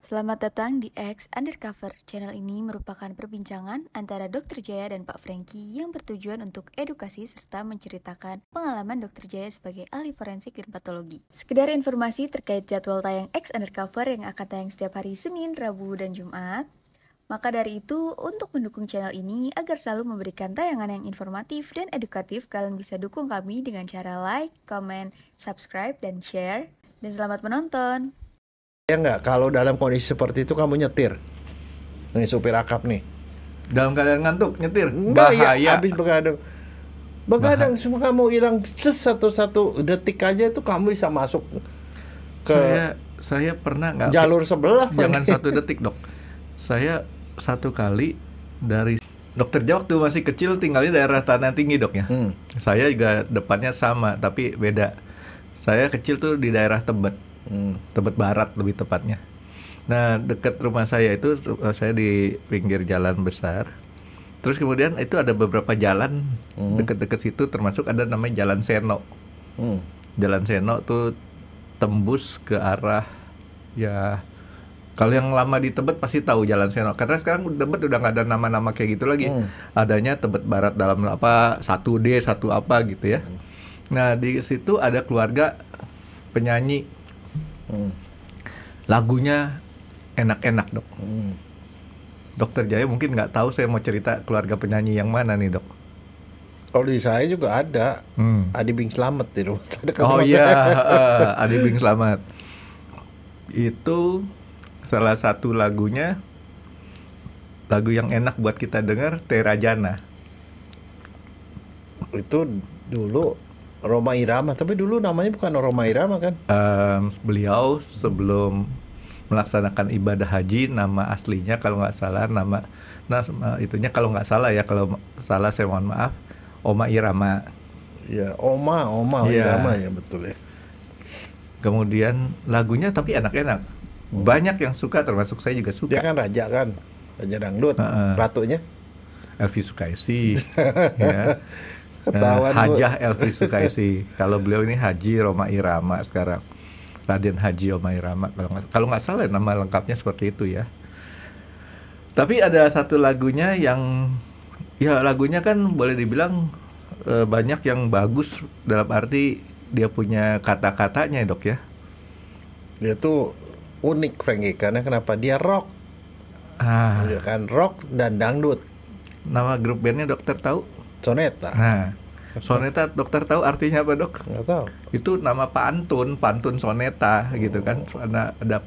Selamat datang di X Undercover. Channel ini merupakan perbincangan antara Dr. Jaya dan Pak Franky yang bertujuan untuk edukasi serta menceritakan pengalaman Dr. Jaya sebagai ahli forensik dan patologi. Sekedar informasi terkait jadwal tayang X Undercover yang akan tayang setiap hari Senin, Rabu, dan Jumat. Maka dari itu, untuk mendukung channel ini agar selalu memberikan tayangan yang informatif dan edukatif, kalian bisa dukung kami dengan cara like, comment, subscribe, dan share. Dan selamat menonton! Ya nggak, kalau dalam kondisi seperti itu kamu nyetir nih, supir akap nih Dalam keadaan ngantuk nyetir enggak, bahaya. ya habis begadang semua kamu hilang satu detik aja itu kamu bisa masuk ke Saya pernah nggak jalur sebelah. jangan 1 detik dok. Saya 1 kali dari Dokter Jaya waktu masih kecil tinggalnya daerah Tanah Tinggi dok ya. Saya juga depannya sama tapi beda. Saya kecil tuh di daerah Tebet. Tebet Barat lebih tepatnya. Nah dekat rumah saya itu saya di pinggir jalan besar. Terus kemudian itu ada beberapa jalan dekat-dekat situ, termasuk ada namanya Jalan Seno. Jalan Seno tuh tembus ke arah, ya kalau yang lama di Tebet pasti tahu Jalan Seno. Karena sekarang Tebet udah nggak ada nama-nama kayak gitu lagi. Adanya Tebet Barat dalam apa 1D 1 apa gitu ya. Nah di situ ada keluarga penyanyi. Lagunya enak-enak dok. Dokter Jaya mungkin nggak tahu saya mau cerita keluarga penyanyi yang mana nih dok. Kalau di saya juga ada Adi Bing Slamet di rumah. Oh iya, Adi Bing Slamet. Itu salah satu lagunya, lagu yang enak buat kita dengar, Terajana. Itu dulu Rhoma Irama, tapi dulu namanya bukan Rhoma Irama kan? Beliau sebelum melaksanakan ibadah haji, nama aslinya kalau nggak salah itunya kalau nggak salah ya, kalau salah saya mohon maaf, Oma Irama. Ya, Oma Ya. Irama ya, betul ya. Kemudian lagunya tapi enak-enak. Banyak yang suka, termasuk saya juga suka. Dia kan raja dangdut, ratunya Elvi Sukaisi. Ya. ketahuan. Hajah Elvi Sukaisi. Kalau beliau ini Haji Rhoma Irama sekarang. Raden Haji Rhoma Irama kalau nggak salah nama lengkapnya seperti itu ya. Tapi ada satu lagunya yang ya lagunya kan boleh dibilang banyak yang bagus, dalam arti dia punya kata-katanya dok ya. Dia tuh unik Franky, karena kenapa dia rock. Dia kan rock dan dangdut. Nama grup bandnya dokter tahu? Soneta. Nah, soneta dokter tahu artinya apa dok? Nggak tahu. Itu nama pantun soneta gitu kan. Ada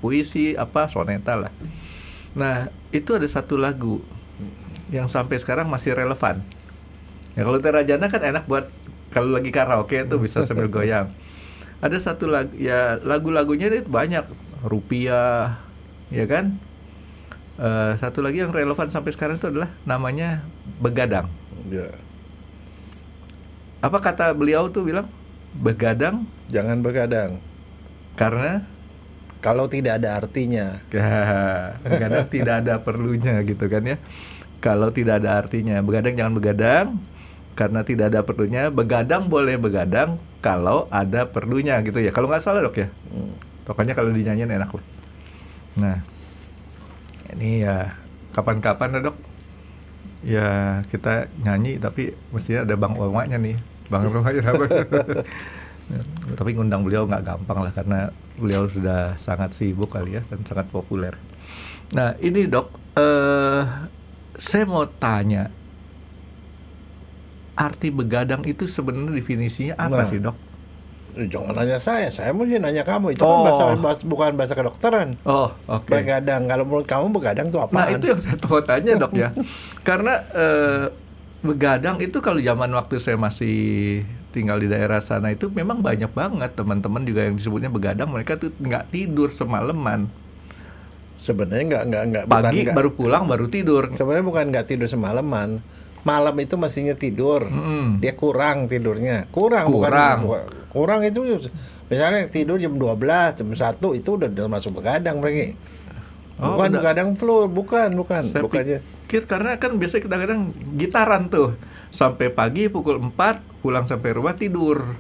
puisi apa soneta lah. Nah itu ada satu lagu yang sampai sekarang masih relevan. Ya kalau Terajana kan enak buat kalau lagi karaoke itu bisa sambil goyang. Ada satu lagu, ya lagu-lagunya itu banyak, Rupiah, ya kan. Satu lagi yang relevan sampai sekarang itu adalah namanya Begadang. Ya. Apa kata beliau tuh bilang? Begadang. Jangan begadang. Karena kalau tidak ada artinya. Begadang tidak ada perlunya gitu kan ya. Kalau tidak ada artinya, begadang jangan begadang karena tidak ada perlunya. Begadang boleh begadang kalau ada perlunya gitu ya. Kalau nggak salah dok ya. Pokoknya kalau dinyanyiin enak loh. Nah, ini ya kapan-kapan dok. Ya kita nyanyi tapi mestinya ada Bang Omanya nih. Bang Omanya apa? Tapi ngundang beliau nggak gampang lah karena beliau sudah sangat sibuk kali ya dan sangat populer. Nah ini dok, saya mau tanya, arti begadang itu sebenarnya definisinya apa sih dok? Jangan nanya saya mesti nanya kamu. Itu kan bukan bahasa kedokteran. Oh oke. Begadang, kalau menurut kamu begadang itu apa? Nah itu yang saya mau tanya dok ya. Karena begadang itu kalau zaman waktu saya masih tinggal di daerah sana itu memang banyak banget teman-teman juga yang disebutnya begadang. Mereka tuh nggak tidur semalaman. Sebenarnya nggak. Pagi baru pulang baru tidur. Sebenarnya bukan nggak tidur semalaman. Malam itu mestinya tidur. Dia kurang tidurnya. Kurang. Kurang itu misalnya tidur jam 12, jam 1 itu udah termasuk begadang mereka. Bukan begadang full, bukan. Saya pikir karena kan biasanya kita kadang gitaran tuh sampai pagi pukul 4 pulang sampai rumah tidur.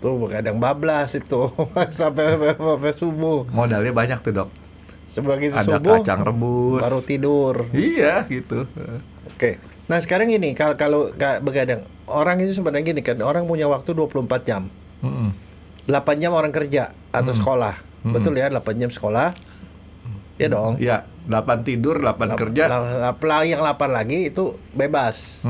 Tuh begadang bablas itu sampai subuh. Modalnya banyak tuh dok. Sebagai ada subuh kacang rebus baru tidur. Iya gitu. Oke. Nah sekarang gini, kalau begadang, orang itu sebenarnya gini kan, orang punya waktu 24 jam. 8 jam orang kerja atau sekolah. Betul ya, 8 jam sekolah. Ya dong. Ya, 8 tidur, 8 kerja. Yang 8 lagi itu bebas.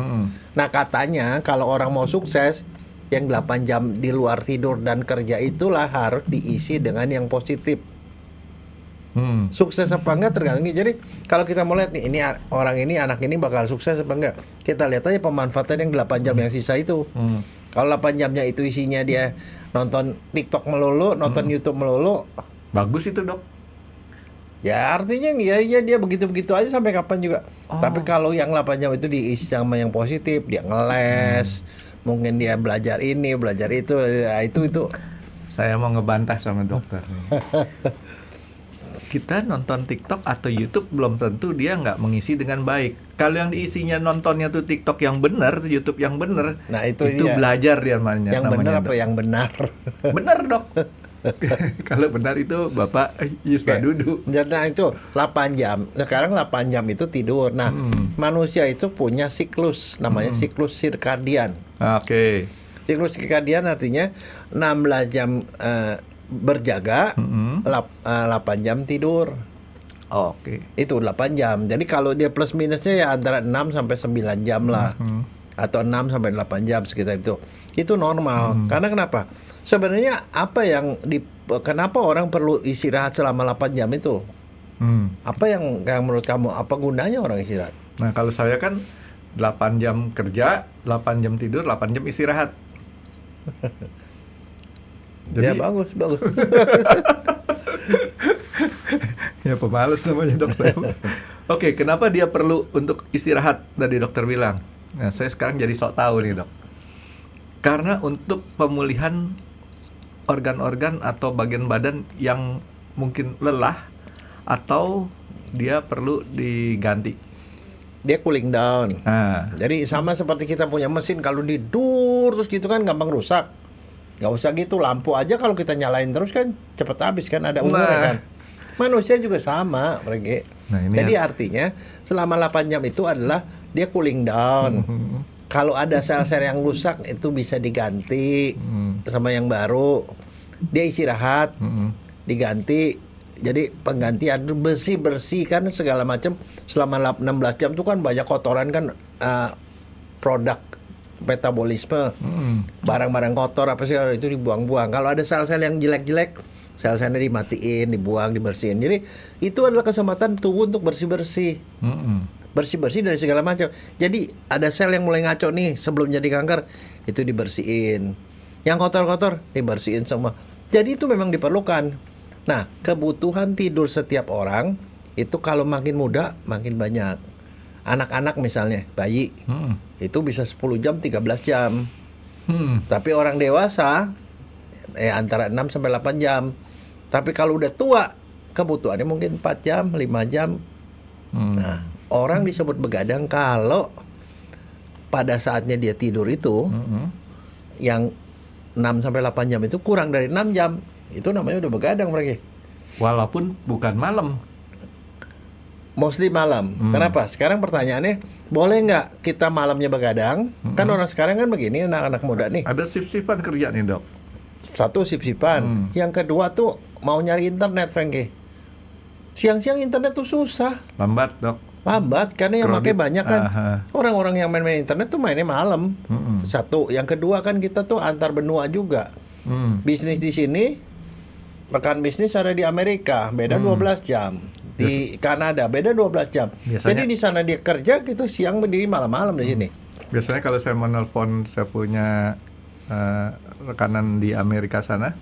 Nah katanya kalau orang mau sukses, yang 8 jam di luar tidur dan kerja itulah harus diisi dengan yang positif. Sukses apa enggak tergantung. Jadi kalau kita mau lihat nih, ini orang ini, anak ini bakal sukses apa enggak, kita lihat aja pemanfaatan yang 8 jam yang sisa itu. Kalau 8 jamnya itu isinya dia nonton TikTok melulu, nonton YouTube melulu, bagus itu dok. Ya artinya ya dia begitu-begitu aja sampai kapan juga. Tapi kalau yang 8 jam itu diisi sama yang positif, dia ngeles, mungkin dia belajar ini, belajar itu, ya itu. Saya mau ngebantah sama dokter. Kita nonton TikTok atau YouTube belum tentu dia nggak mengisi dengan baik. Kalau yang diisinya nontonnya tuh TikTok yang benar, YouTube yang benar, nah itu belajar dia namanya. Yang benar apa yang benar? Benar dok. Kalau benar itu Bapak Yusma Dudu. Nah itu 8 jam. Sekarang 8 jam itu tidur. Nah manusia itu punya siklus, namanya siklus sirkadian. Oke. Siklus sirkadian artinya 16 jam berjaga, 8 jam tidur. Oke. Itu 8 jam. Jadi kalau dia plus minusnya ya antara 6 sampai 9 jam lah. Atau 6 sampai 8 jam sekitar itu. Itu normal. Karena kenapa? Sebenarnya apa yang kenapa orang perlu istirahat selama 8 jam itu? Apa yang menurut kamu, apa gunanya orang istirahat? Nah, kalau saya kan 8 jam kerja, 8 jam tidur, 8 jam istirahat. Jadi, ya bagus. Ya pemalas namanya dokter. Oke, kenapa dia perlu untuk istirahat tadi dokter bilang? Nah, saya sekarang jadi sok tahu nih dok. Karena untuk pemulihan organ-organ atau bagian badan yang mungkin lelah atau dia perlu diganti. Dia cooling down. Jadi sama seperti kita punya mesin, kalau didur terus gitu kan gampang rusak. Gak usah gitu, lampu aja kalau kita nyalain terus kan cepet habis kan, ada umurnya kan. Manusia juga sama, pergi. Jadi artinya selama 8 jam itu adalah dia cooling down. Kalau ada sel-sel yang rusak itu bisa diganti sama yang baru. Dia istirahat, diganti. Jadi penggantian bersih kan segala macam. Selama 16 jam itu kan banyak kotoran kan, produk metabolisme, barang-barang kotor apa sih itu dibuang-buang. Kalau ada sel-sel yang jelek-jelek, sel-selnya dimatiin, dibuang, dibersihin. Jadi itu adalah kesempatan tubuh untuk bersih-bersih. Bersih-bersih dari segala macam. Jadi ada sel yang mulai ngaco nih sebelum jadi kanker, itu dibersihin. Yang kotor-kotor dibersihin semua. Jadi itu memang diperlukan. Nah, kebutuhan tidur setiap orang itu kalau makin muda makin banyak. Anak-anak misalnya, bayi, itu bisa 10 jam, 13 jam. Tapi orang dewasa antara 6 sampai 8 jam. Tapi kalau udah tua, kebutuhannya mungkin 4 jam, 5 jam. Nah, orang disebut begadang kalau pada saatnya dia tidur itu, yang 6 sampai 8 jam itu kurang dari 6 jam. Itu namanya udah begadang mereka. Walaupun bukan malam. Mostly malam. Kenapa? Sekarang pertanyaannya, boleh nggak kita malamnya begadang? Kan orang sekarang kan begini, anak-anak muda nih. Ada sip-sipan kerja nih dok. Satu sip-sipan. Yang kedua tuh mau nyari internet, Frankie. Siang-siang internet tuh susah. Lambat dok. Lambat karena yang pakai banyak kan. Orang-orang yang main-main internet tuh mainnya malam. Satu. Yang kedua kan kita tuh antar benua juga. Bisnis di sini, rekan bisnis ada di Amerika, beda 12 jam. Di Kanada beda 12 jam. Biasanya, jadi di sana dia kerja, kita siang berdiri malam-malam di sini. Biasanya kalau saya menelpon, saya punya rekanan di Amerika sana,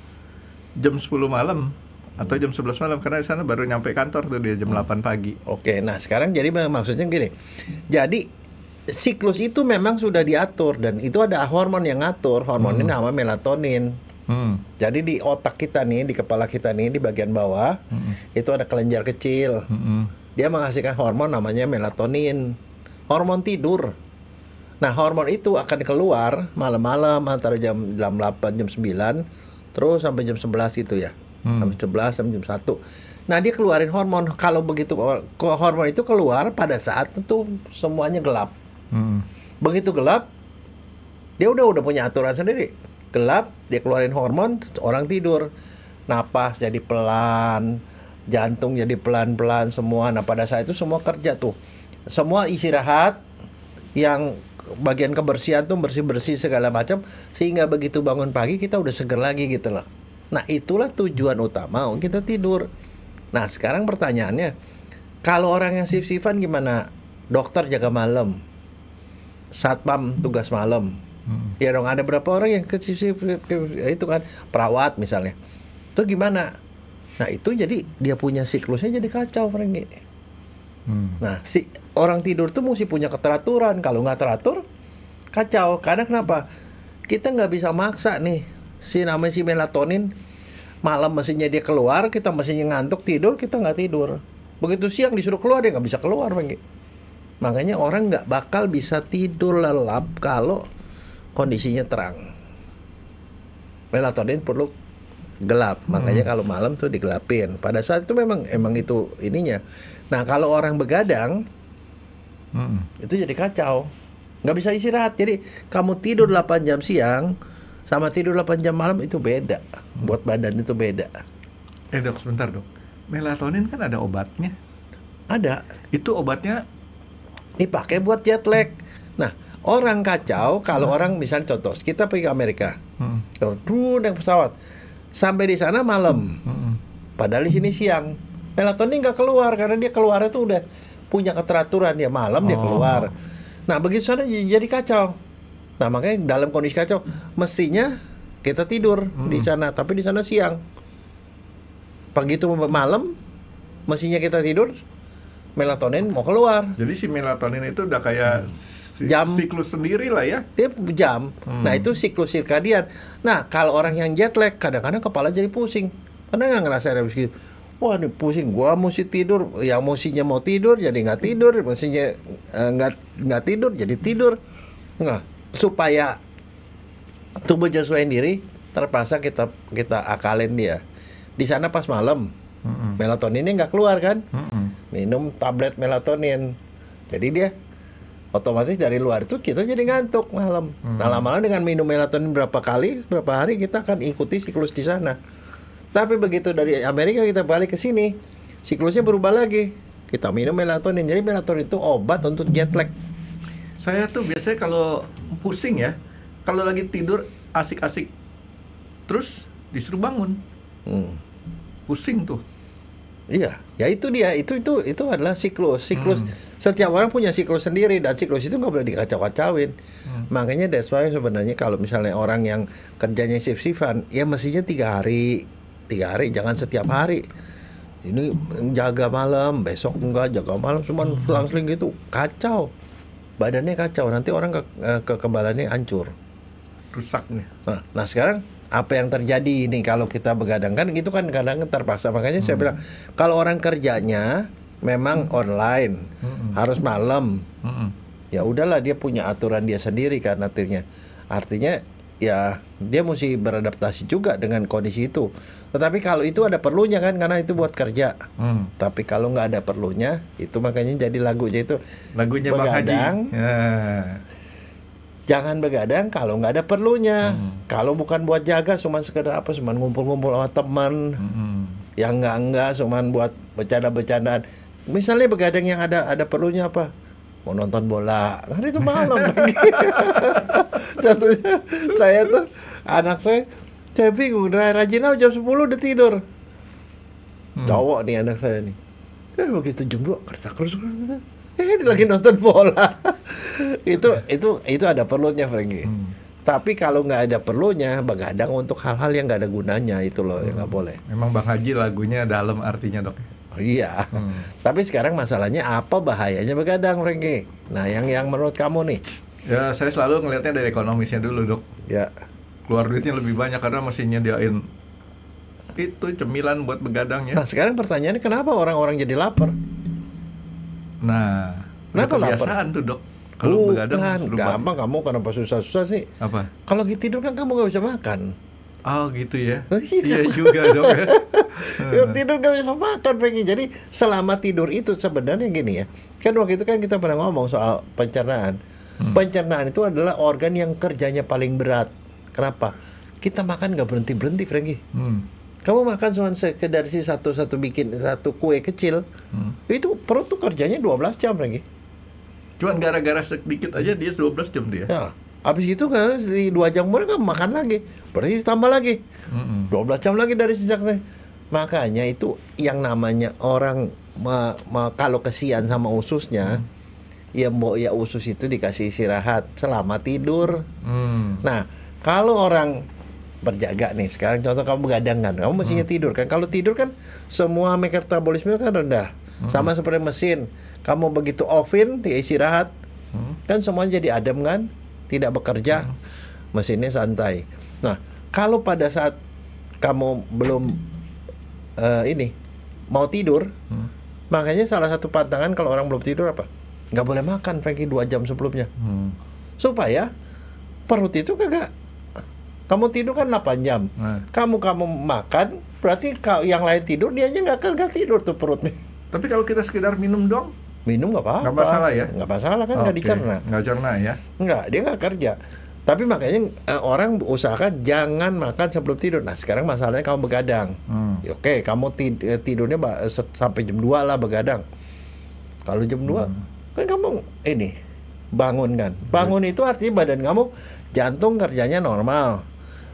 jam 10 malam atau jam 11 malam, karena di sana baru nyampe kantor tuh dia jam 8 pagi. Oke, nah sekarang jadi maksudnya gini. Jadi siklus itu memang sudah diatur dan itu ada hormon yang ngatur. Hormon ini nama melatonin. Jadi di otak kita nih, di kepala kita nih, di bagian bawah itu ada kelenjar kecil. Dia menghasilkan hormon namanya melatonin, hormon tidur. Nah hormon itu akan keluar malam-malam antara jam 8, jam 9 terus sampai jam 11 gitu ya. Sampai 11 sampai jam 1. Nah dia keluarin hormon. Kalau begitu hormon itu keluar pada saat itu semuanya gelap. Begitu gelap, dia udah punya aturan sendiri. Gelap, dia keluarin hormon, orang tidur. Napas jadi pelan, jantung jadi pelan-pelan semua. Nah pada saat itu semua kerja tuh. Semua istirahat, yang bagian kebersihan tuh bersih-bersih segala macam, sehingga begitu bangun pagi kita udah seger lagi gitu loh. Nah itulah tujuan utama kita tidur. Nah sekarang pertanyaannya, kalau orang yang shift-shiftan gimana? Dokter jaga malam, satpam tugas malam. Ya dong, ada berapa orang yang ke shift itu kan, perawat misalnya. Itu gimana? Nah itu jadi dia punya siklusnya jadi kacau, Franky. Nah si orang tidur tuh mesti punya keteraturan. Kalau nggak teratur, kacau. Karena kenapa? Kita nggak bisa maksa nih si melatonin. Malam mestinya dia keluar, kita mestinya ngantuk tidur, kita nggak tidur. Begitu siang disuruh keluar, dia nggak bisa keluar, Franky. Makanya orang nggak bakal bisa tidur lelap kalau kondisinya terang. Melatonin perlu gelap, makanya kalau malam tuh digelapin. Pada saat itu emang itu ininya. Nah kalau orang begadang, itu jadi kacau, nggak bisa istirahat. Jadi kamu tidur 8 jam siang sama tidur 8 jam malam itu beda. Buat badan itu beda. Dok, sebentar dok. Melatonin kan ada obatnya. Ada. Itu obatnya dipakai buat jet lag. Nah orang kacau kalau orang misalnya contoh kita pergi ke Amerika, naik pesawat. Sampai di sana malam, padahal di sini siang. Melatonin nggak keluar karena dia keluarnya tuh udah punya keteraturan, ya malam dia keluar. Nah begitu sana jadi kacau. Nah makanya dalam kondisi kacau, mestinya kita tidur di sana, tapi di sana siang. Begitu malam, mestinya kita tidur, melatonin mau keluar. Jadi si melatonin itu udah kayak jam siklus sendiri lah ya. Dia jam. Nah itu siklus sirkadian. Nah kalau orang yang jet lag kadang-kadang kepala jadi pusing. Karena nggak ngerasain habis gitu. Wah ini pusing, gua mesti tidur. Yang mestinya mau tidur jadi nggak tidur. Mestinya nggak tidur jadi tidur. Nah supaya tubuh nyesuaiin diri, terpaksa kita akalin dia. Di sana pas malam, melatoninnya nggak keluar kan? Minum tablet melatonin. Jadi dia otomatis dari luar itu kita jadi ngantuk malam. Nah lama-lama dengan minum melatonin berapa hari kita akan ikuti siklus di sana. Tapi begitu dari Amerika kita balik ke sini, siklusnya berubah lagi. Kita minum melatonin. Jadi melatonin itu obat untuk jet lag. Saya tuh biasanya kalau pusing ya, kalau lagi tidur asik-asik, terus disuruh bangun, pusing tuh. Iya, ya itu dia, itu adalah siklus. Setiap orang punya siklus sendiri dan siklus itu nggak boleh dikacau-kacauin. Makanya that's why sebenarnya kalau misalnya orang yang kerjanya shift-shiftan, ya mestinya 3 hari, jangan setiap hari. Ini jaga malam, besok enggak jaga malam, cuman selang-seling gitu, kacau. Badannya kacau, nanti orang kekebalannya hancur, rusak nih. Nah sekarang apa yang terjadi ini kalau kita begadang kan itu kan kadang terpaksa. Makanya saya bilang kalau orang kerjanya memang online harus malam, ya udahlah dia punya aturan dia sendiri kan artinya ya dia mesti beradaptasi juga dengan kondisi itu. Tetapi kalau itu ada perlunya kan karena itu buat kerja. Tapi kalau nggak ada perlunya itu makanya jadi lagunya begadang. Jangan begadang kalau nggak ada perlunya. Kalau bukan buat jaga, cuman sekedar apa, cuman ngumpul-ngumpul sama teman. Yang enggak, cuman buat bercanda-bercandaan. Misalnya begadang yang ada perlunya apa? Mau nonton bola. Kan itu malam lagi. Contohnya saya tuh, anak saya bingung, rajin jam 10 udah tidur. Cowok nih anak saya nih. Begitu jam 2 kerja. Dia lagi nonton bola. itu ada perlunya, Franky. Tapi kalau nggak ada perlunya, begadang untuk hal-hal yang nggak ada gunanya itu loh yang nggak boleh. Memang Bang Haji lagunya dalam artinya dok. Iya. Tapi sekarang masalahnya apa bahayanya begadang, Franky? Nah yang menurut kamu nih? Ya saya selalu ngelihatnya dari ekonomisnya dulu dok. Ya. Keluar duitnya lebih banyak karena mesti nyediain itu cemilan buat begadangnya. Nah sekarang pertanyaannya kenapa orang-orang jadi lapar? Nah, kenapa kebiasaan lapar? Tuh dok. Kalau begadang gampang kamu kenapa susah-susah sih? Apa? Kalau tidur kan kamu nggak bisa makan. Oh gitu ya. Iya juga dong ya. Tidur gak bisa makan Frankie. Jadi selama tidur itu sebenarnya gini ya. Kan waktu itu kan kita pernah ngomong soal pencernaan. Pencernaan itu adalah organ yang kerjanya paling berat. Kenapa? Kita makan gak berhenti-berhenti Frankie. Kamu makan cuma sekedar si satu bikin satu kue kecil. Itu perut tuh kerjanya 12 jam Frankie. Cuman gara-gara sedikit aja dia 12 jam dia. Ya. Habis itu kan di 2 jam kemudian kan makan lagi. Berarti tambah lagi 12 jam lagi dari sejaknya. Makanya itu yang namanya orang kalau kesian sama ususnya, ya mbok ya usus itu dikasih istirahat selama tidur. Nah, kalau orang berjaga nih, sekarang contoh kamu begadang kan, kamu mestinya tidur kan. Kalau tidur kan semua metabolisme kan rendah. Sama seperti mesin. Kamu begitu offin, dia istirahat, kan semuanya jadi adem kan? Tidak bekerja, mesinnya santai. Nah, kalau pada saat kamu belum mau tidur, makanya salah satu pantangan kalau orang belum tidur apa? Nggak boleh makan, Frankie, 2 jam sebelumnya. Supaya perut itu kagak. Kamu tidur kan 8 jam. Kamu makan, berarti yang lain tidur, dia aja nggak tidur tuh perutnya. Tapi kalau kita sekedar minum dong? Minum nggak apa-apa. Nggak masalah ya? Nggak masalah kan, nggak dicerna. Nggak cerna ya? Nggak, dia nggak kerja. Tapi makanya orang usahakan jangan makan sebelum tidur. Nah sekarang masalahnya kamu begadang. Oke, kamu tidurnya sampai jam 2 lah begadang. Kalau jam 2 kan kamu bangun kan. Bangun itu artinya badan kamu, jantung kerjanya normal,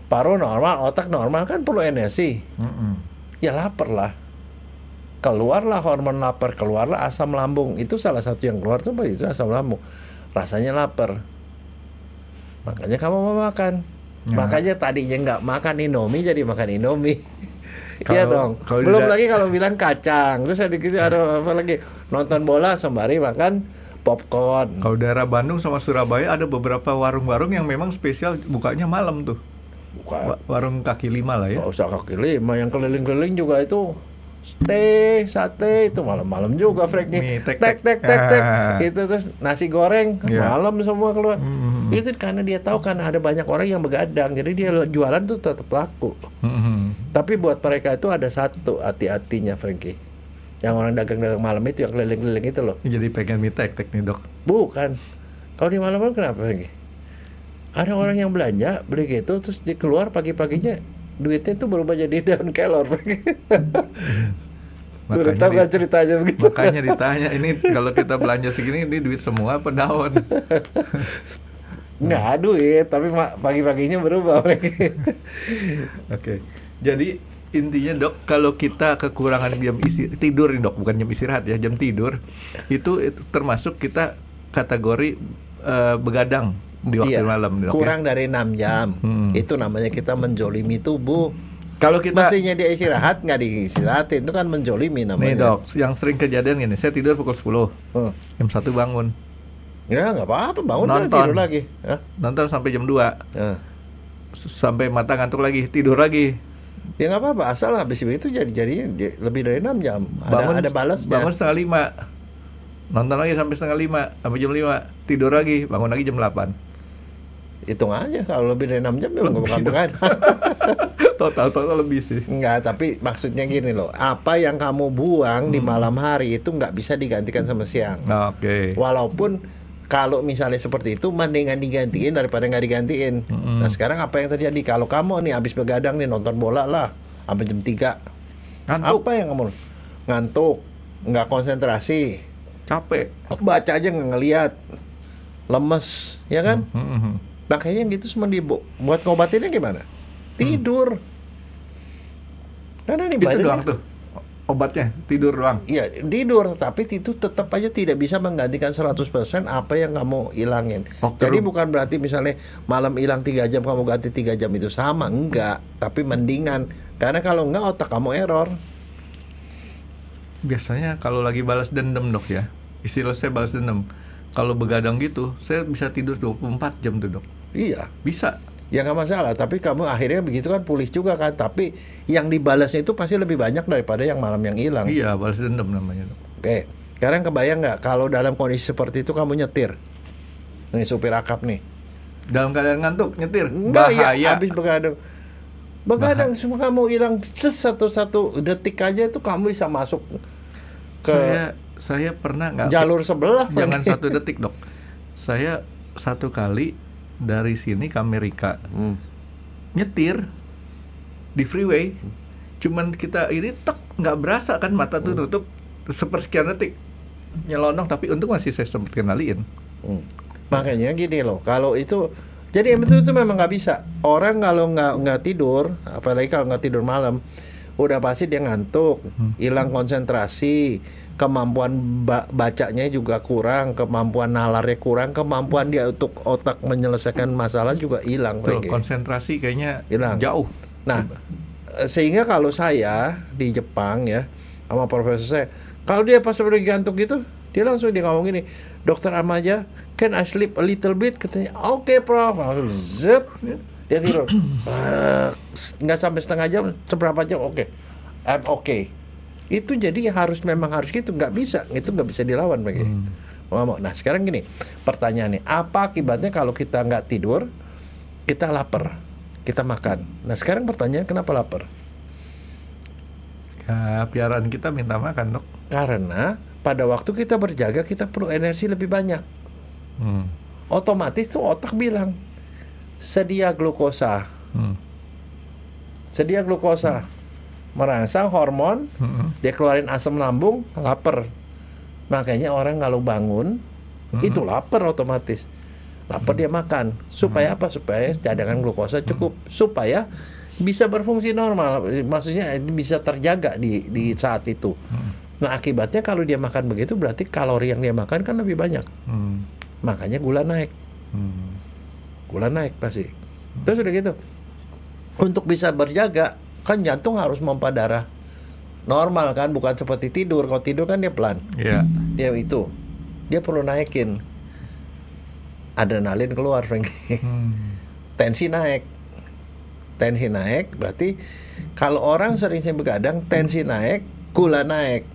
paru normal, otak normal, kan perlu energi. Ya lapar lah. Keluarlah hormon lapar, keluarlah asam lambung. Itu salah satu yang keluar tuh itu asam lambung. Rasanya lapar. Makanya kamu mau makan. Makanya tadinya nggak makan Indomie jadi makan Indomie. Iya dong. Belum lagi kalau bilang kacang. Terus ada apa lagi? Nonton bola sembari makan popcorn. Kalau daerah Bandung sama Surabaya ada beberapa warung-warung yang memang spesial bukanya malam tuh. Warung kaki lima lah ya. Nggak usah kaki lima, yang keliling-keliling juga itu sate itu malam-malam juga Frankie. Tek. Itu terus nasi goreng malam semua keluar. Itu karena dia tahu kan ada banyak orang yang begadang, jadi dia jualan tuh tetap laku. Tapi buat mereka itu ada satu hati-hatinya Frankie. Yang orang dagang-dagang malam itu yang keliling-keliling itu loh. Jadi pengen mie tek nih dok? Bukan. Kalau di malam-malam kenapa Frankie? Ada orang yang belanja beli gitu terus dia keluar pagi-paginya duitnya tuh berubah jadi daun kelor. Udah tahu kan ceritanya begitu? Makanya ditanya, ini kalau kita belanja segini, ini duit semua apa daun? Nggak duit, tapi pagi-paginya berubah mereka. Oke, jadi intinya dok, kalau kita kekurangan jam tidur nih dok, bukan jam istirahat ya, jam tidur, itu termasuk kita kategori begadang di waktu malam dok, kurang dari 6 jam. Itu namanya kita menjolimi tubuh. Kalau kita mestinya dia istirahat nggak diistirahatin, itu kan menjolimi namanya. Nih dok, yang sering kejadian gini, saya tidur pukul 10, jam 1 bangun. Ya nggak apa-apa, bangun kan tidur lagi. Nonton sampai jam 2, sampai mata ngantuk lagi, tidur lagi. Ya nggak apa-apa, asal habis itu jadinya lebih dari 6 jam. Ada balasnya. Bangun 4:30, nonton lagi sampai 4:30, sampai jam 5, tidur lagi, bangun lagi jam 8. Hitung aja, kalau lebih dari 6 jam ya bukan. Total lebih sih. Enggak, tapi maksudnya gini loh, apa yang kamu buang di malam hari itu nggak bisa digantikan sama siang. Oke. Walaupun kalau misalnya seperti itu, mendingan digantiin daripada nggak digantiin. Nah sekarang apa yang terjadi? Kalau kamu nih habis begadang nih nonton bola lah sampai jam 3, apa yang kamu ngantuk, nggak konsentrasi, capek, baca aja nggak ngelihat, lemes, ya kan? Makanya gitu semua buat ngobatinnya gimana? Tidur. Karena nih itu doang tuh obatnya, tidur doang. Iya, tidur, tapi itu tetap aja tidak bisa menggantikan 100% apa yang kamu hilangin. Jadi bukan berarti misalnya malam hilang 3 jam kamu ganti 3 jam itu sama, enggak, tapi mendingan. Karena kalau enggak otak kamu error. Biasanya kalau lagi balas dendam dok ya, istilah saya balas dendam. Kalau begadang gitu, saya bisa tidur 24 jam tuh dok. Iya, bisa. Ya nggak masalah, tapi kamu akhirnya begitu kan pulih juga kan. Tapi yang dibalasnya itu pasti lebih banyak daripada yang malam yang hilang. Iya, balas dendam namanya dok. Oke, sekarang kebayang nggak kalau dalam kondisi seperti itu kamu nyetir? Nih supir akap nih. Dalam keadaan ngantuk nyetir? Enggak, bahaya. Ya, habis begadang. Begadang semua kamu hilang satu detik aja itu kamu bisa masuk ke saya pernah nggak jalur sebelah. Jangan 1 detik dok. Saya 1 kali dari sini ke Amerika nyetir di freeway, cuman kita ini nggak berasa kan, mata tuh tutup sepersekian detik nyelonong, tapi untung masih saya sempat kenalin. Makanya gini loh, kalau itu jadi itu memang nggak bisa. Orang kalau nggak tidur, apalagi kalau nggak tidur malam, udah pasti dia ngantuk, hilang konsentrasi, kemampuan bacanya juga kurang, kemampuan nalarnya kurang, kemampuan dia untuk otak menyelesaikan masalah juga hilang. Konsentrasi kayaknya hilang. Jauh. Nah, sehingga kalau saya di Jepang ya, sama profesor saya, kalau dia pas udah gantung gitu, dia langsung ngomong gini, Dokter Amaja, can I sleep a little bit? Katanya, oke, Prof. Zet, dia tidur. Nggak sampai setengah jam, seberapa jam, oke. I'm okay. Itu jadi memang harus gitu, nggak bisa, itu nggak bisa dilawan begitu. Nah sekarang gini, pertanyaannya, apa akibatnya kalau kita nggak tidur, kita lapar, kita makan. Nah sekarang pertanyaan, kenapa lapar? Ya, piaraan kita minta makan, dok. Karena pada waktu kita berjaga, kita perlu energi lebih banyak. Otomatis tuh otak bilang, sedia glukosa. Sedia glukosa. Merangsang hormon, dia keluarin asam lambung, lapar. Makanya orang kalau bangun, itu lapar otomatis. Lapar dia makan. Supaya apa? Supaya cadangan glukosa cukup. Supaya bisa berfungsi normal. Maksudnya bisa terjaga di saat itu. Nah akibatnya kalau dia makan begitu, berarti kalori yang dia makan kan lebih banyak. Makanya gula naik. Gula naik pasti. Terus udah gitu, untuk bisa berjaga, kan jantung harus pompa darah normal kan, bukan seperti tidur. Kalau tidur kan dia pelan. Dia perlu naikin adrenalin keluar, Frankie. Tensi naik berarti kalau orang sering begadang, tensi naik, gula naik,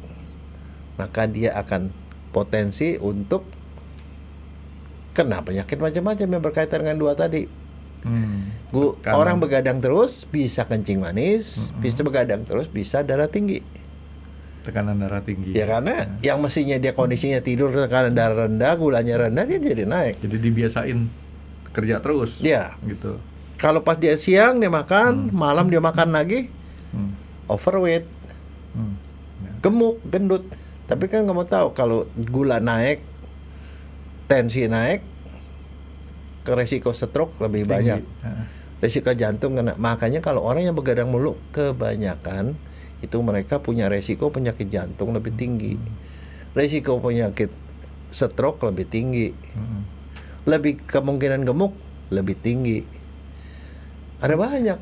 maka dia akan potensi untuk kena penyakit macam-macam yang berkaitan dengan 2 tadi. Orang begadang terus bisa kencing manis, bisa begadang terus bisa darah tinggi, tekanan darah tinggi. Ya karena yang mestinya dia kondisinya tidur, tekanan darah rendah, gulanya rendah, dia jadi naik. Jadi dibiasain kerja terus. Ya. Gitu. Kalau pas dia siang dia makan, malam dia makan lagi, overweight, gemuk, gendut. Tapi kan kamu tahu kalau gula naik, tensi naik, ke resiko stroke lebih banyak, resiko jantung kena. Makanya kalau orang yang begadang mulu, kebanyakan itu mereka punya resiko penyakit jantung lebih tinggi, resiko penyakit stroke lebih tinggi, lebih kemungkinan gemuk lebih tinggi. Ada banyak.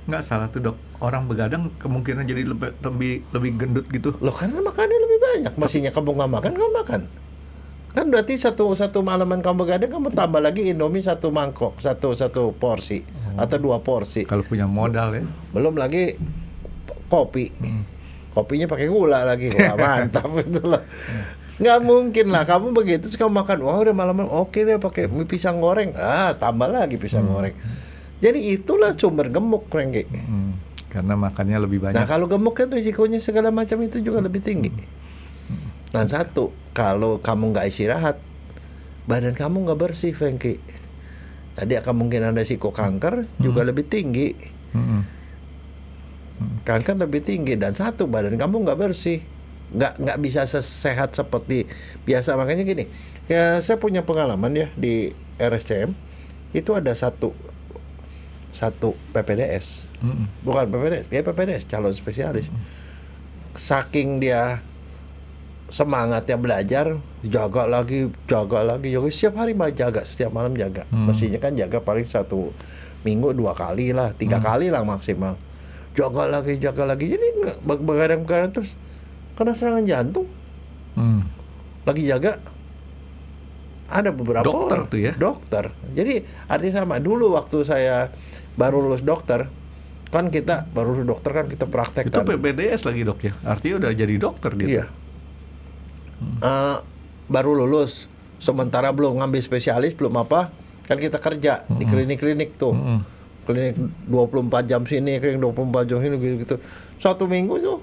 Nggak salah tuh dok, orang begadang kemungkinan jadi lebih gendut gitu. Loh karena makannya lebih banyak. Mestinya kamu nggak makan, kamu makan. Kan berarti satu malaman kamu begadang, kamu tambah lagi Indomie 1 mangkok, satu porsi atau 2 porsi. Kalau punya modal ya. Belum lagi kopi. Kopinya pakai gula lagi. Wah, mantap itu loh. Nggak mungkin lah kamu begitu, kamu makan, wah udah malaman oke deh pakai pisang goreng. Tambah lagi pisang goreng. Jadi itulah sumber gemuk, Frankie. Karena makannya lebih banyak. Nah kalau gemuk kan risikonya segala macam itu juga lebih tinggi. Dan satu, kalau kamu nggak istirahat, badan kamu nggak bersih, Frankie. Jadi kemungkinan risiko kanker juga lebih tinggi. Kanker lebih tinggi. Dan satu, badan kamu nggak bersih, nggak bisa sehat seperti biasa. Makanya gini, ya saya punya pengalaman ya di RSCM itu ada satu PPDS, bukan PPDS, dia PPDS calon spesialis. Saking dia semangatnya belajar, jaga lagi, setiap hari mah jaga, setiap malam jaga. Mestinya kan jaga paling 1 minggu 2 kali lah, 3 kali lah maksimal. Jaga lagi, jadi begadang terus kena serangan jantung. Lagi jaga. Ada beberapa dokter orang, tuh ya? Dokter. Jadi artinya sama. Dulu waktu saya baru lulus dokter, kan kita baru lulus dokter kan kita praktek. Itu PPDS lagi dok ya? Artinya udah jadi dokter dia. Iya. Baru lulus, sementara belum ngambil spesialis, belum apa, kan kita kerja di klinik-klinik tuh. klinik 24 jam sini, klinik 24 jam sini gitu. Satu minggu tuh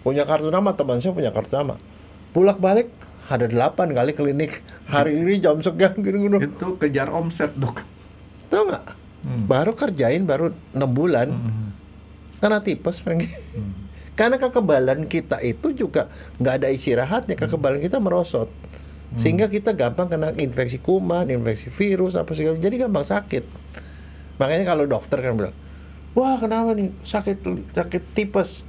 punya kartu nama, teman saya punya kartu nama. Bolak-balik ada 8 kali klinik. Hari ini jam sekian gini. Itu kejar omset, Dok. Tahu nggak? Baru kerjain baru 6 bulan. Karena tipes, Karena kekebalan kita itu juga nggak ada istirahatnya, kekebalan kita merosot. Sehingga kita gampang kena infeksi kuman, infeksi virus, apa segala, jadi gampang sakit. Makanya kalau dokter kan bilang, wah kenapa nih sakit tipes,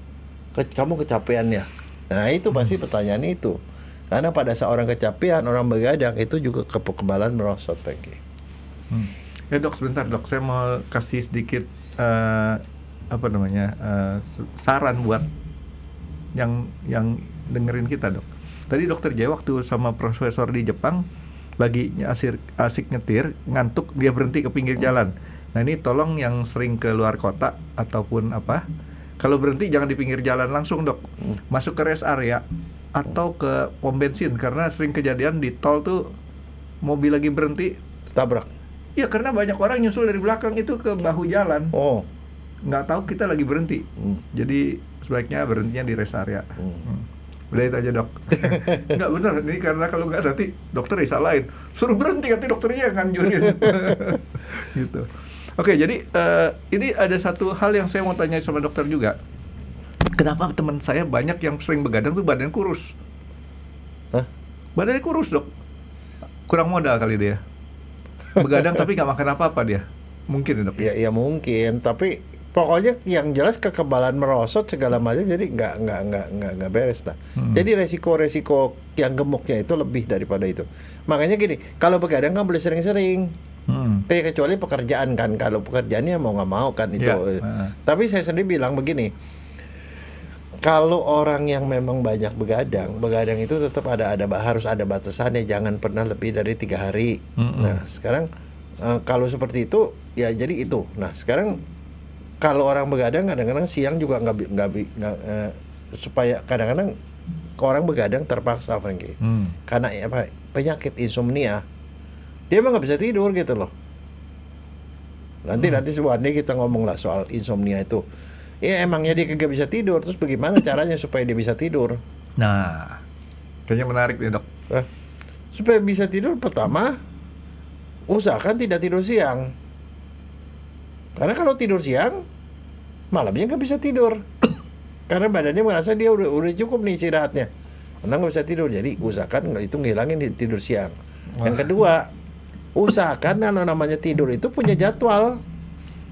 kamu kecapean ya. Nah itu pasti pertanyaan itu. Karena pada saat orang kecapean, orang begadang itu juga kekebalan merosot, Pengki. Ya dok, sebentar dok, saya mau kasih sedikit saran buat yang dengerin kita, dok. Tadi dokter Jaya waktu sama profesor di Jepang lagi asik nyetir, ngantuk, dia berhenti ke pinggir jalan. Nah ini tolong yang sering ke luar kota ataupun apa, kalau berhenti jangan di pinggir jalan langsung, dok. Masuk ke rest area atau ke pom bensin, karena sering kejadian di tol tuh mobil lagi berhenti tabrak. Ya karena banyak orang nyusul dari belakang itu ke bahu jalan. Oh, nggak tahu kita lagi berhenti. Jadi sebaiknya berhentinya di rest area. Udah itu aja, dok. Nggak benar, ini karena kalau nggak nanti dokter disalahin, suruh berhenti, nanti dokternya yang nganjurin. Gitu. Oke, jadi ini ada satu hal yang saya mau tanya sama dokter juga. Kenapa teman saya banyak yang sering begadang tuh badan kurus? Hah? Badannya kurus, dok. Kurang modal kali dia. Begadang tapi nggak makan apa-apa dia. Mungkin ya, dok? Ya mungkin, tapi pokoknya yang jelas kekebalan merosot segala macam, jadi nggak beres lah. Jadi resiko yang gemuknya itu lebih daripada itu. Makanya gini, kalau begadang kan boleh sering-sering. Kecuali pekerjaan kan, kalau pekerjaannya mau nggak mau kan itu. Tapi saya sendiri bilang begini, kalau orang yang memang banyak begadang itu tetap harus ada batasannya, jangan pernah lebih dari 3 hari. Nah sekarang kalau seperti itu ya jadi itu. Nah sekarang kalau orang begadang kadang-kadang siang juga supaya kadang-kadang orang begadang terpaksa, Frankie. Karena apa, penyakit insomnia, dia emang nggak bisa tidur gitu loh. Nanti sebenarnya kita ngomong lah soal insomnia itu. Ya emangnya dia kagak bisa tidur, terus bagaimana caranya supaya dia bisa tidur? Nah, kayaknya menarik nih, dok. Supaya bisa tidur, pertama usahakan tidak tidur siang. Karena kalau tidur siang, malamnya nggak bisa tidur. Karena badannya merasa dia udah cukup nih istirahatnya, karena nggak bisa tidur. Jadi usahakan itu ngilangin tidur siang. Yang kedua, usahakan yang namanya tidur itu punya jadwal.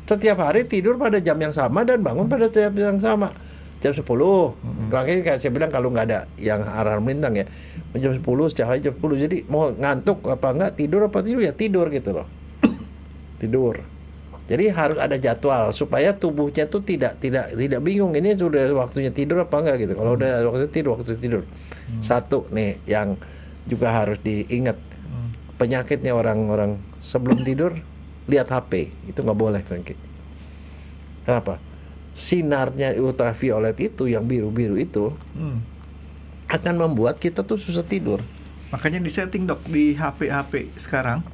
Setiap hari tidur pada jam yang sama dan bangun pada jam yang sama. Jam 10. Makanya kayak saya bilang kalau nggak ada yang alarm lintang ya, jam 10 setiap hari jam 10. Jadi mau ngantuk apa enggak, tidur ya tidur gitu loh. Tidur. Jadi harus ada jadwal supaya tubuhnya tuh tidak bingung, ini sudah waktunya tidur apa enggak gitu. Kalau udah waktu tidur. Satu nih yang juga harus diingat, penyakitnya orang-orang sebelum tidur lihat HP, itu nggak boleh, Frankie. Kenapa? Sinarnya ultraviolet itu yang biru-biru itu akan membuat kita tuh susah tidur. Makanya di setting, dok, di HP sekarang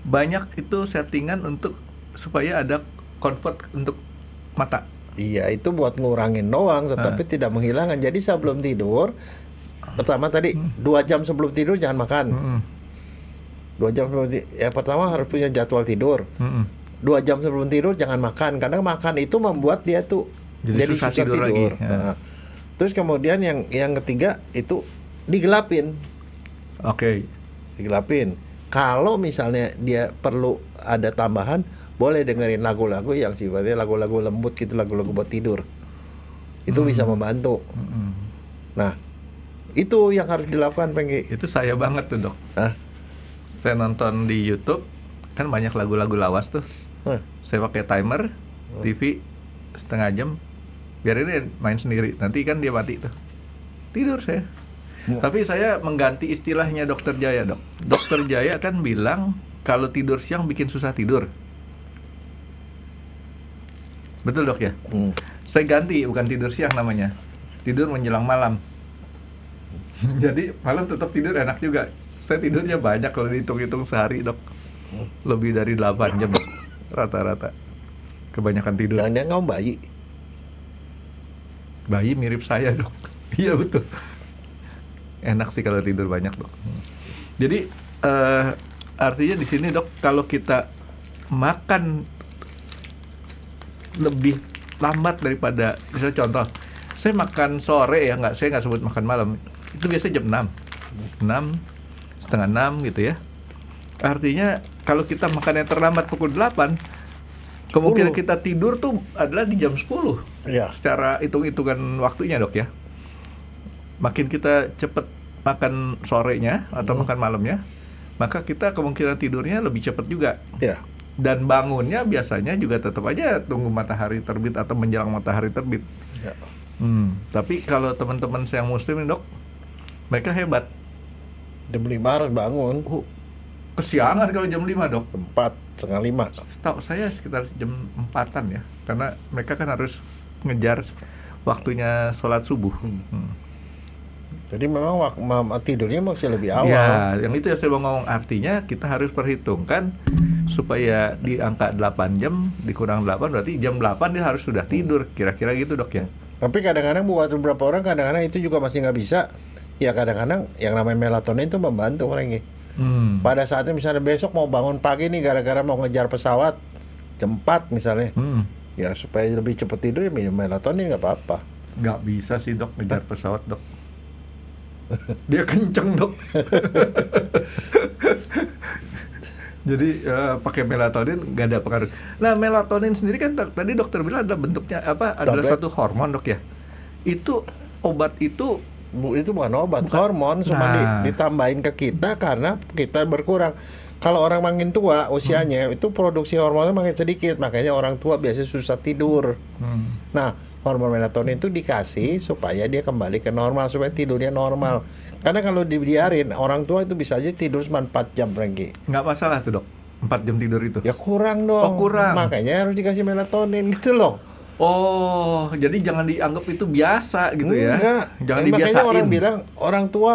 banyak itu settingan untuk supaya ada convert untuk mata. Iya, itu buat ngurangin doang, tetapi tidak menghilangkan. Jadi sebelum tidur, pertama tadi 2 jam sebelum tidur jangan makan. 2 jam sebelum tidur, ya pertama harus punya jadwal tidur. 2 jam sebelum tidur jangan makan, karena makan itu membuat dia tuh jadi susah tidur. Lagi, ya. Nah, terus kemudian yang ketiga itu digelapin. Oke. Digelapin. Kalau misalnya dia perlu ada tambahan, boleh dengerin lagu-lagu yang sifatnya lagu-lagu lembut gitu, lagu-lagu buat tidur. Itu bisa membantu. Nah, itu yang harus dilakukan, Pengki. Itu saya banget tuh, dok. Saya nonton di YouTube, kan banyak lagu-lagu lawas tuh. Saya pakai timer, TV setengah jam, biarin dia main sendiri. Nanti kan dia mati tuh. Tidur saya. Tapi saya mengganti istilahnya Dokter Jaya, dok. Dokter Jaya kan bilang kalau tidur siang bikin susah tidur. Betul, dok ya? Saya ganti, bukan tidur siang namanya, tidur menjelang malam. Jadi malam tetap tidur enak juga. Saya tidurnya banyak kalau dihitung-hitung sehari, dok. Lebih dari 8 jam rata-rata. Kebanyakan tidur. Jangan-jangan kamu bayi. Bayi mirip saya, Dok. Iya betul. Enak sih kalau tidur banyak, Dok. Jadi artinya di sini, Dok, kalau kita makan lebih lambat daripada, misalnya contoh, saya makan sore ya, saya nggak sebut makan malam, itu biasanya jam 6, setengah 6 gitu ya. Artinya kalau kita makan yang terlambat pukul 8, kemungkinan kita tidur tuh adalah di jam 10 ya. Secara hitung-hitungan waktunya, Dok ya. Makin kita cepet makan sorenya atau makan malamnya, maka kita kemungkinan tidurnya lebih cepat juga ya. Dan bangunnya biasanya juga tetap aja tunggu matahari terbit atau menjelang matahari terbit ya. Tapi kalau teman-teman saya yang muslim nih, Dok, mereka hebat. Jam 5 harus bangun. Kesiangan kalau jam 5, Dok. 4, setengah 5. Setahu saya sekitar jam 4-an ya. Karena mereka kan harus ngejar waktunya sholat subuh. Jadi memang tidurnya masih lebih awal. Ya, yang itu yang saya mau ngomong. Artinya kita harus perhitungkan supaya di angka 8 jam dikurang 8, berarti jam 8 dia harus sudah tidur. Kira-kira gitu, Dok ya. Tapi kadang-kadang buat beberapa orang, kadang-kadang itu juga masih nggak bisa. Ya kadang-kadang yang namanya melatonin itu membantu orang ini. Pada saatnya misalnya besok mau bangun pagi nih gara-gara mau ngejar pesawat jam 4 misalnya, ya supaya lebih cepat tidur ya minum melatonin nggak apa-apa. Nggak bisa sih, Dok, ngejar pesawat, Dok. Dia kenceng, Dok. Jadi pakai melatonin nggak ada pengaruh. Nah, melatonin sendiri kan tadi dokter bilang adalah bentuknya apa? Adalah satu hormon, Dok ya. Itu obat itu bukan obat, hormon cuma ditambahin ke kita karena kita berkurang. Kalau orang makin tua usianya itu produksi hormonnya makin sedikit, makanya orang tua biasanya susah tidur. Nah, hormon melatonin itu dikasih supaya dia kembali ke normal, supaya tidurnya normal. Karena kalau dibiarin orang tua itu bisa aja tidur cuma 4 jam lagi. Nggak masalah tuh, Dok, 4 jam tidur itu. Ya kurang dong. Oh, kurang. Makanya harus dikasih melatonin gitu loh. Oh, jadi jangan dianggap itu biasa gitu ya. Enggak. Jangan dibiasain. Makanya orang bilang, orang tua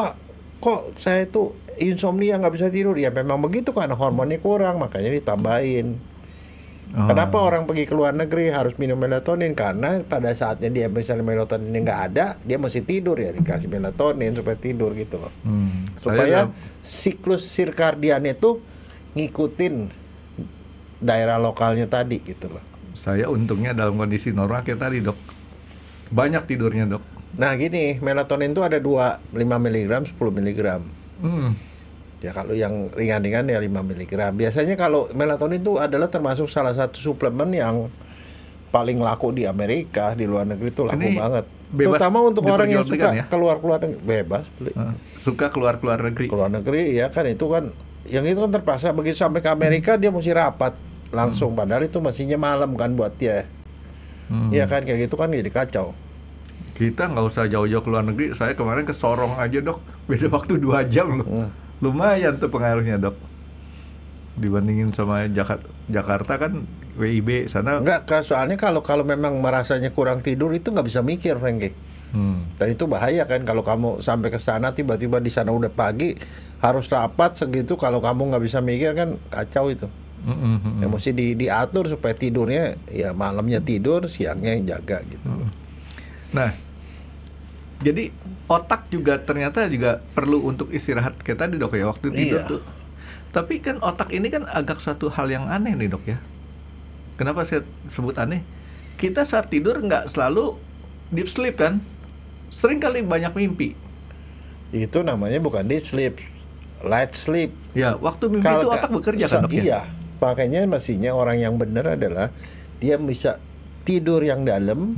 kok saya itu insomnia nggak bisa tidur. Ya memang begitu karena hormonnya kurang, makanya ditambahin. Kenapa orang pergi ke luar negeri harus minum melatonin? Karena pada saatnya dia misalnya melatoninnya nggak ada, dia mesti tidur, ya dikasih melatonin supaya tidur gitu loh. Supaya siklus sirkadian itu ngikutin daerah lokalnya tadi gitu loh. Saya untungnya dalam kondisi normal kayak tadi, Dok. Banyak tidurnya, Dok. Nah gini, melatonin itu ada 5 mg, 10 mg. Ya kalau yang ringan-ringan ya 5 mg. Biasanya kalau melatonin itu adalah termasuk salah satu suplemen yang paling laku di Amerika, di luar negeri itu laku banget. Terutama untuk orang yang suka keluar-keluar negeri, bebas beli. Suka keluar-keluar negeri. Keluar negeri ya kan, itu kan yang itu kan terpaksa, begitu sampai ke Amerika dia mesti rapat langsung, padahal itu mestinya malam kan buat dia. Iya kan, kayak gitu kan jadi kacau. Kita nggak usah jauh-jauh ke luar negeri. Saya kemarin ke Sorong aja, Dok. Beda waktu 2 jam loh. Lumayan tuh pengaruhnya, Dok. Dibandingin sama Jakarta kan WIB sana. Enggak, soalnya kalau memang merasanya kurang tidur itu nggak bisa mikir, Frankie. Dan itu bahaya kan kalau kamu sampai ke sana tiba-tiba di sana udah pagi harus rapat segitu, kalau kamu nggak bisa mikir kan kacau itu. Ya mesti diatur supaya tidurnya ya malamnya tidur, siangnya jaga gitu. Nah, jadi otak juga ternyata juga perlu untuk istirahat kayak tadi, Dok ya, waktu tidur tuh. Tapi kan otak ini kan agak suatu hal yang aneh nih, Dok ya. Kenapa saya sebut aneh? Kita saat tidur nggak selalu deep sleep kan? Sering kali banyak mimpi. Itu namanya bukan deep sleep, light sleep. Ya, waktu mimpi itu otak bekerja kan, Dok ya? Iya, makanya mestinya orang yang benar adalah dia bisa tidur yang dalam.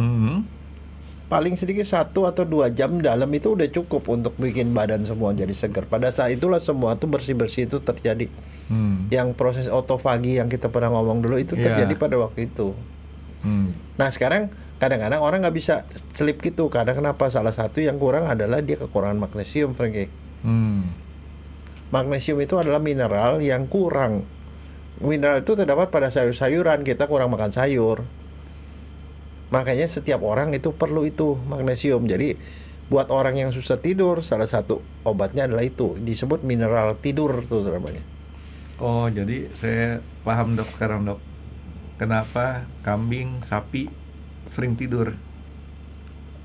Paling sedikit 1 atau 2 jam dalam itu udah cukup untuk bikin badan semua jadi segar. Pada saat itulah semua tuh bersih-bersih itu terjadi. Yang proses otofagi yang kita pernah ngomong dulu itu terjadi pada waktu itu. Nah sekarang kadang-kadang orang nggak bisa sleep gitu. Karena kenapa? Salah satu yang kurang adalah dia kekurangan magnesium, Frankie. Magnesium itu adalah mineral yang kurang. Mineral itu terdapat pada sayur-sayuran. Kita kurang makan sayur. Makanya setiap orang itu perlu itu magnesium. Jadi buat orang yang susah tidur, salah satu obatnya adalah itu, disebut mineral tidur tuh namanya. Oh, jadi saya paham, Dok, sekarang, Dok. kenapa kambing, sapi sering tidur?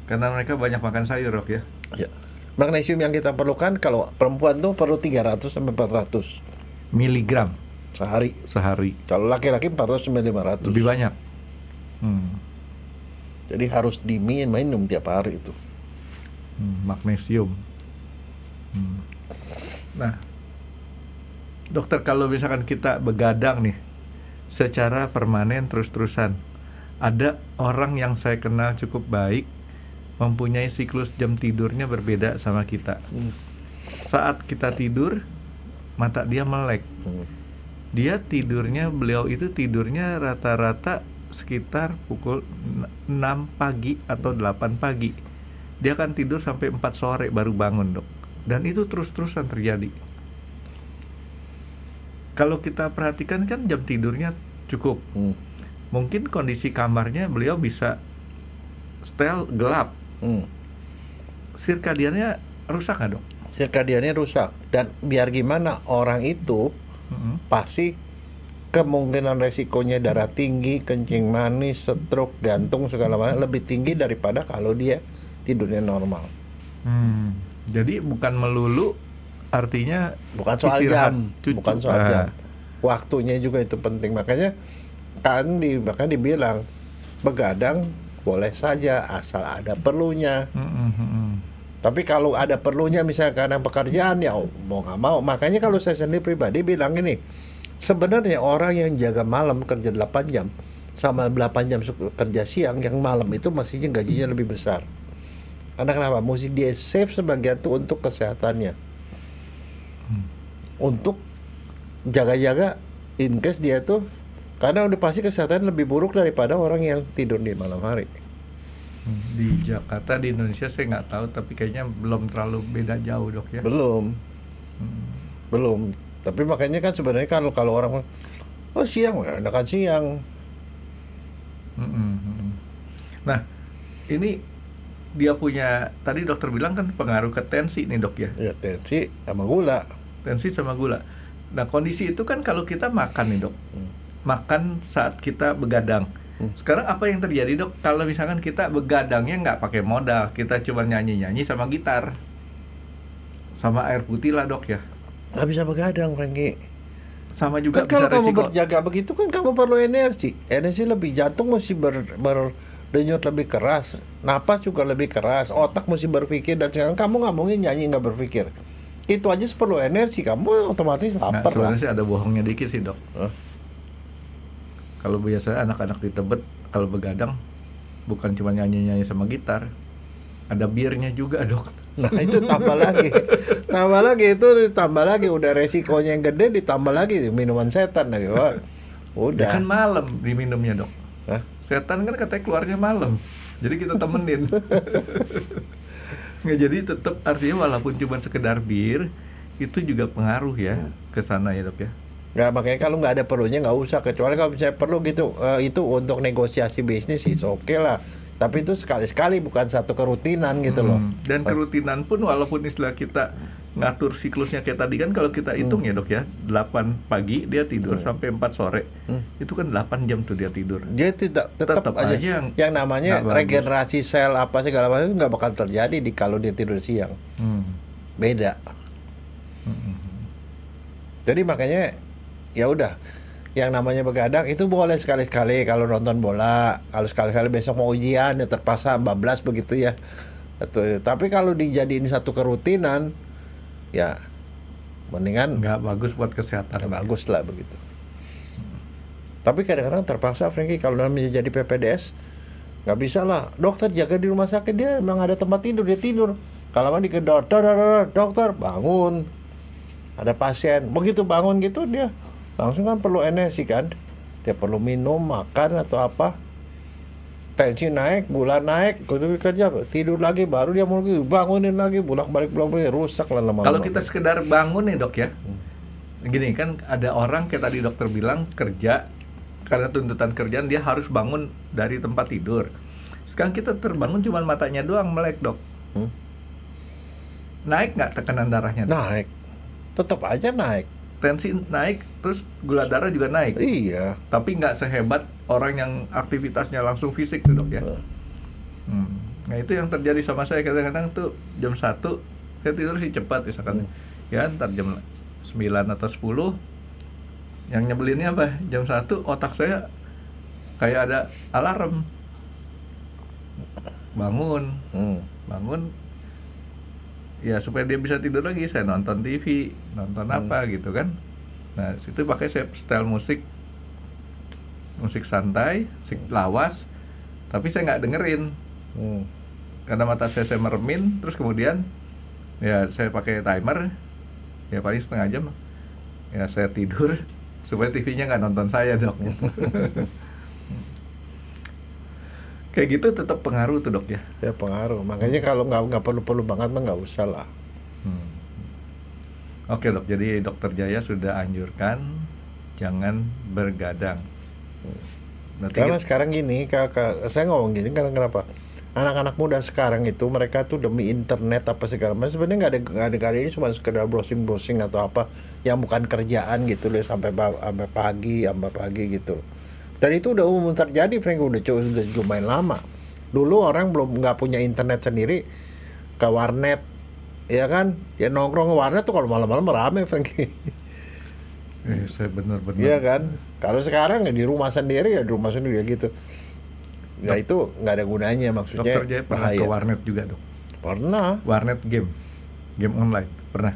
Karena mereka banyak makan sayur, Dok ya. Ya. Magnesium yang kita perlukan kalau perempuan tuh perlu 300 sampai 400 miligram sehari. Kalau laki-laki 400 sampai 500. Lebih banyak. Jadi harus minum tiap hari itu. Magnesium. Nah, dokter, kalau misalkan kita begadang nih secara permanen terus-terusan, ada orang yang saya kenal cukup baik, mempunyai siklus jam tidurnya berbeda sama kita. Saat kita tidur, mata dia melek. Beliau itu tidurnya rata-rata sekitar pukul 6 pagi atau 8 pagi. Dia akan tidur sampai 4 sore baru bangun, Dok. Dan itu terus-terusan terjadi. Kalau kita perhatikan kan jam tidurnya cukup. Mungkin kondisi kamarnya beliau bisa setel gelap. Sirkadiannya rusak nggak, Dok? Sirkadiannya rusak. Dan biar gimana, orang itu pasti kemungkinan resikonya darah tinggi, kencing manis, stroke, jantung segala macam lebih tinggi daripada kalau dia tidurnya normal. Jadi bukan melulu, artinya bukan soal jam, bukan soal jam. Waktunya juga itu penting. Makanya bahkan dibilang begadang boleh saja asal ada perlunya. Tapi kalau ada perlunya misalnya karena pekerjaan, ya mau nggak mau. Makanya kalau saya sendiri pribadi bilang ini, sebenarnya orang yang jaga malam kerja 8 jam sama 8 jam kerja siang, yang malam itu mestinya gajinya lebih besar. Karena kenapa? Mesti dia save sebagian itu untuk kesehatannya, untuk jaga-jaga in case dia tuh, karena udah pasti kesehatan lebih buruk daripada orang yang tidur di malam hari. Di Jakarta, di Indonesia saya nggak tahu, tapi kayaknya belum terlalu beda jauh, Dok ya. Belum. Tapi makanya kan sebenarnya kalau orang siang, enakan siang. Nah, ini dia punya, tadi dokter bilang kan pengaruh ke tensi nih, Dok ya. Ya, tensi sama gula. Nah, kondisi itu kan kalau kita makan nih, Dok. Makan saat kita begadang. Sekarang apa yang terjadi, Dok? Kalau misalkan kita begadangnya nggak pakai modal, kita cuma nyanyi-nyanyi sama gitar, sama air putih lah, Dok ya. Nggak bisa begadang, Franky. Sama juga kan bisa kalau kamu resiko. berjaga begitu kan kamu perlu energi lebih, jantung mesti berdenyut lebih keras, napas juga lebih keras, otak mesti berpikir. Dan sekarang kamu nggak mungkin nyanyi nggak berpikir. Itu aja perlu energi, kamu otomatis lapar. Sebenarnya sih ada bohongnya dikit sih, Dok. Kalau biasanya anak-anak di Tebet kalau begadang bukan cuma nyanyi-nyanyi sama gitar, ada birnya juga, Dok. Nah itu tambah lagi udah resikonya yang gede, ditambah lagi minuman setan lagi. Wah, udah. Ya kan malam diminumnya, Dok. Setan kan katanya keluarnya malam, jadi kita temenin. Nggak, jadi tetap artinya walaupun cuma sekedar bir, itu juga pengaruh ya ke sana ya, Dok ya. Nggak, makanya kalau nggak ada perlunya nggak usah, kecuali kalau misalnya perlu gitu, itu untuk negosiasi bisnis sih oke lah. Tapi itu sekali-sekali, bukan satu kerutinan gitu loh. Dan kerutinan pun walaupun istilah kita ngatur siklusnya kayak tadi kan, kalau kita hitung ya, Dok ya, 8 pagi dia tidur sampai 4 sore. Itu kan 8 jam tuh dia tidur. Dia tetap aja yang namanya regenerasi sel apa segala macam itu nggak bakal terjadi kalau dia tidur siang. Beda. Jadi makanya ya udah, yang namanya begadang itu boleh sekali-sekali kalau nonton bola, kalau sekali-kali besok mau ujian ya terpaksa bablas begitu ya. Tapi kalau dijadiin satu kerutinan, ya mendingan nggak bagus buat kesehatan. Nggak bagus lah begitu. Tapi kadang-kadang terpaksa, Franky, kalau namanya jadi PPDS nggak bisa lah. Dokter jaga di rumah sakit, dia memang ada tempat tidur, dia tidur. Kalau mandi ke dokter bangun, ada pasien, begitu bangun gitu dia langsung kan perlu energi kan, dia perlu minum, makan atau apa, tensi naik, gula naik, kerja tidur lagi, baru dia mau bangunin lagi, bolak-balik rusak lah lama-lama. Kalau kita sekedar bangun nih, Dok ya, gini kan ada orang kayak tadi dokter bilang kerja karena tuntutan kerjaan dia harus bangun dari tempat tidur. Sekarang kita terbangun cuma matanya doang melek, Dok. Naik nggak tekanan darahnya, Dok? Naik, tetap aja naik. Tensi naik, terus gula darah juga naik. Iya. Tapi nggak sehebat orang yang aktivitasnya langsung fisik tuh dok ya. Nah itu yang terjadi sama saya, kadang-kadang tuh jam 1 saya tidur sih cepat misalkan ya, ntar jam 9 atau 10 yang nyebelinnya apa, jam 1 otak saya kayak ada alarm, bangun ya supaya dia bisa tidur lagi, saya nonton TV, nonton apa gitu kan. Nah situ pakai saya setel musik santai, musik lawas, tapi saya nggak dengerin karena mata saya meremin. Terus kemudian ya saya pakai timer ya paling setengah jam ya saya tidur supaya TV-nya nggak nonton saya dok. Kayak gitu tetap pengaruh tuh dok ya? Ya pengaruh, makanya kalau nggak perlu banget mah nggak usah lah. Oke dok, jadi dokter Jaya sudah anjurkan jangan bergadang. Karena sekarang gini, saya ngomong gini karena kenapa? Anak-anak muda sekarang itu mereka tuh demi internet apa segala macam, sebenarnya nggak ada ini cuma sekedar browsing atau apa yang bukan kerjaan gitu loh, sampai pagi gitu. Dan itu udah umum terjadi, Frank, udah lumayan lama. Dulu orang nggak punya internet sendiri, ke warnet, ya kan? Ya nongkrong ke warnet tuh kalau malam-malam rame, Frank. Saya benar-benar. Iya kan? Kalau sekarang ya di rumah sendiri ya gitu. Ya itu nggak ada gunanya, maksudnya. Dokter Jaya pernah ke warnet juga dok? Pernah. Warnet game online pernah?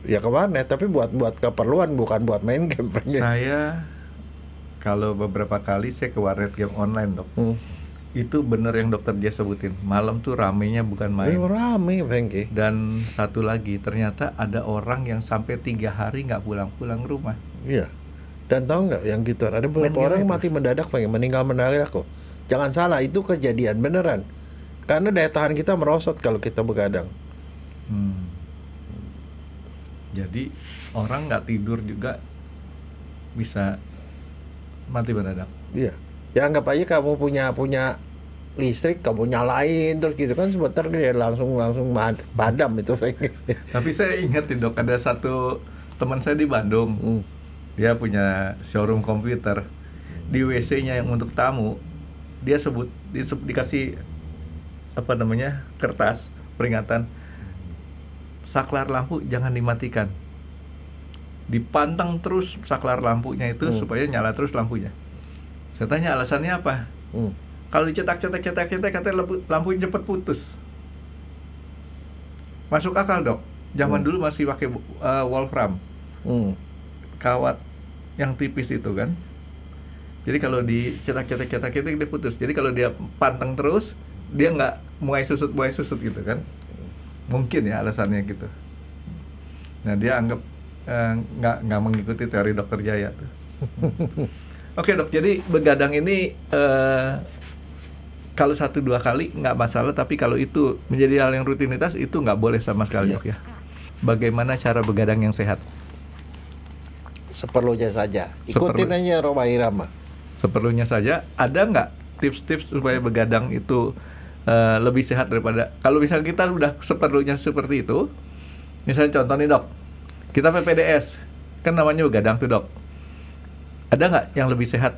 Ya ke warnet, tapi buat keperluan, bukan buat main game. Saya kalau beberapa kali saya ke warnet game online dok, itu bener yang dokter Jaya sebutin, malam tuh ramenya bukan main. Rame, Frankie. Dan satu lagi, ternyata ada orang yang sampai 3 hari nggak pulang rumah. Iya. Dan tahu nggak yang gitu, ada beberapa orang mati mendadak, meninggal mendadak kok. Jangan salah, itu kejadian beneran. Karena daya tahan kita merosot kalau kita begadang. Jadi orang nggak tidur juga bisa mati mendadak. Iya. Ya anggap aja kamu punya listrik, kamu nyalain terus gitu kan, sebentar dia langsung padam itu. Tapi saya ingat dok, ada satu teman saya di Bandung. Dia punya showroom komputer. Di WC-nya yang untuk tamu, dia dikasih apa namanya, kertas peringatan, saklar lampu jangan dimatikan. Dipantang terus saklar lampunya itu supaya nyala terus lampunya. Saya tanya alasannya apa? Kalau dicetak katanya lampunya cepat putus. Masuk akal dok. Zaman dulu masih pakai wolfram, kawat yang tipis itu kan. Jadi kalau dicetak dia putus. Jadi kalau dia pantang terus, dia nggak mulai susut gitu kan. Mungkin ya alasannya gitu. Nah dia anggap nggak mengikuti teori dokter Jaya tuh. Oke dok, jadi begadang ini kalau 1-2 kali nggak masalah, tapi kalau itu menjadi hal yang rutinitas itu nggak boleh sama sekali dok ya. Bagaimana cara begadang yang sehat? Seperlunya saja. Ikutin aja Roma Irama. Seperlunya saja. Ada nggak tips-tips supaya begadang itu lebih sehat daripada kalau misalnya kita udah seperlunya seperti itu? Misalnya contoh nih dok, kita PPDS kan namanya begadang tuh dok. Ada nggak yang lebih sehat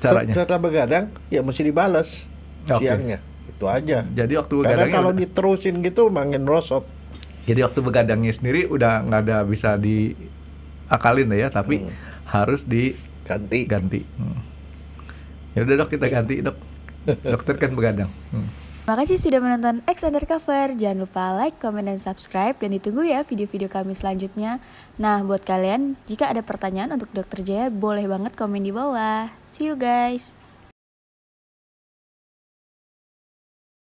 caranya? Cara begadang ya mesti dibalas siangnya. Itu aja. Jadi waktu begadangnya karena kalau diterusin gitu makin rosot. Jadi waktu begadangnya sendiri udah nggak ada bisa diakalin ya, tapi harus diganti. Ya udah dok, kita ganti dok. Dokter kan begadang. Makasih sudah menonton X Undercover. Jangan lupa like, comment, dan subscribe. Dan ditunggu ya video-video kami selanjutnya. Nah, buat kalian, jika ada pertanyaan untuk Dokter Jaya, boleh banget komen di bawah. See you guys.